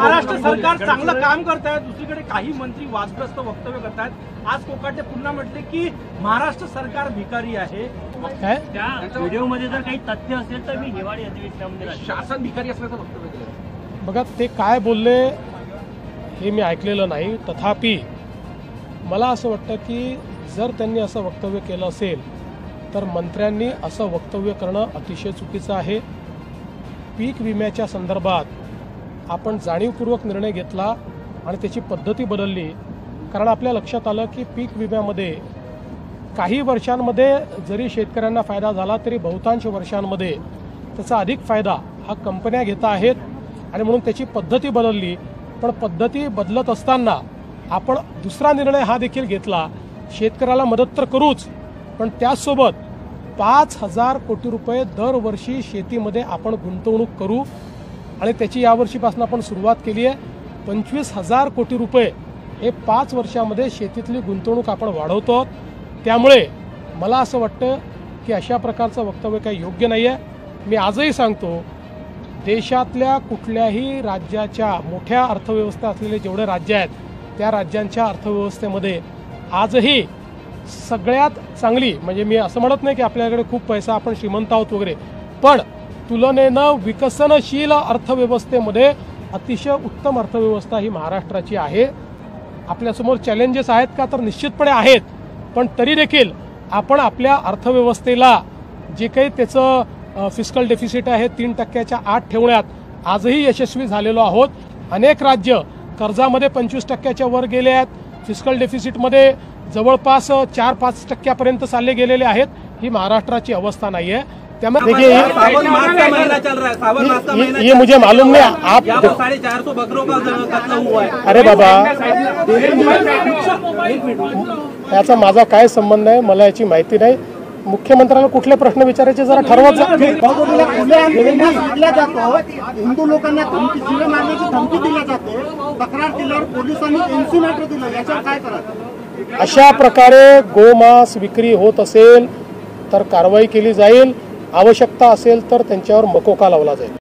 महाराष्ट्र सरकार चांगलं काम करत आहे, दुसरीकडे काही मंत्री वादग्रस्त वक्तव्य करतात। आज कोकाटे पुन्हा म्हटले की महाराष्ट्र सरकार भिकारी आहे। त्या व्हिडिओमध्ये जर काही तथ्य असेल तर मी हिवाळी अधिवेशनामध्ये शासन भिकारी असल्याचं वक्तव्य केलं। बघा ते काय बोलले हे मी ऐकलेलं नाही, तथापि मला असं वाटतं की जर त्यांनी असं वक्तव्य केलं असेल तर मंत्र्यांनी असं वक्तव्य करणं अतिशय चुकीचं आहे। पीक विम्याच्या संदर्भात आपण जाणीवपूर्वक निर्णय घेतला आणि त्याची पद्धती बदलली, कारण आपल्या लक्षात आलं की पीक विम्यामध्ये काही वर्षांमध्ये जरी शेतकऱ्यांना फायदा झाला तरी बहुतांश वर्षांमध्ये त्याचा अधिक फायदा हा कंपन्या घेत आहेत आणि म्हणून त्याची पद्धती बदलली। पण पद्धती बदलत असताना आपण दुसरा निर्णय हा देखील घेतला, शेतकऱ्याला मदत तर करूच पण त्याचसोबत 5,000 कोटी रुपये दरवर्षी शेतीमध्ये आपण गुंतवणूक करू आणि त्याची यावर्षीपासून आपण सुरुवात केली आहे। 25,000 कोटी रुपये हे 5 वर्षामध्ये शेतीतली गुंतवणूक आपण वाढवतो। त्यामुळे मला असं वाटतं की अशा प्रकारचं वक्तव्य काही योग्य नाही आहे। मी आजही सांगतो, देशातल्या कुठल्याही राज्याच्या मोठ्या अर्थव्यवस्था असलेले जेवढे राज्य आहेत त्या राज्यांच्या अर्थव्यवस्थेमध्ये आजही सगळ्यात चांगली, म्हणजे मी असं म्हणत नाही की आपल्याकडे खूप पैसा आपण श्रीमंत आहोत वगैरे, पण तुलनेनं विकसनशील अर्थव्यवस्थेमध्ये अतिशय उत्तम अर्थव्यवस्था ही महाराष्ट्राची आहे। आपल्यासमोर चॅलेंजेस आहेत का, तर निश्चितपणे आहेत, पण तरी देखील आपण आपल्या अर्थव्यवस्थेला जे काही त्याचं फिस्कल डेफिसिट आहे 3%च्या आत ठेवण्यात आजही यशस्वी झालेलो आहोत। अनेक राज्य कर्जामध्ये 25%च्या वर गेले आहेत, फिस्कल डेफिसिटमध्ये जवळपास 4-5% चालले गेलेले आहेत। ही महाराष्ट्राची अवस्था नाही है। त्यामुळे देखिए ये मुझे मालूम नहीं, आप 450 बकरों का कत्ल हुआ है। अरे बाबा, याचा माझा काय संबंध आहे, मला याची माहिती नाही। मुख्यमंत्र्यांना कुठले प्रश्न विचारायचे जरा ठरवत जा। हिंदू लोकांना धमकी मारण्याची धमकी दिली जाते, तक्रार केल्यावर पोलिसांनी इन्सिनेटर दिलं, याच्यावर काय करायचं? अशा प्रकारे गोमांस विक्री होत असेल तर कारवाई केली जाईल, आवश्यकता असेल तर त्यांच्यावर मकोका लावला जाईल।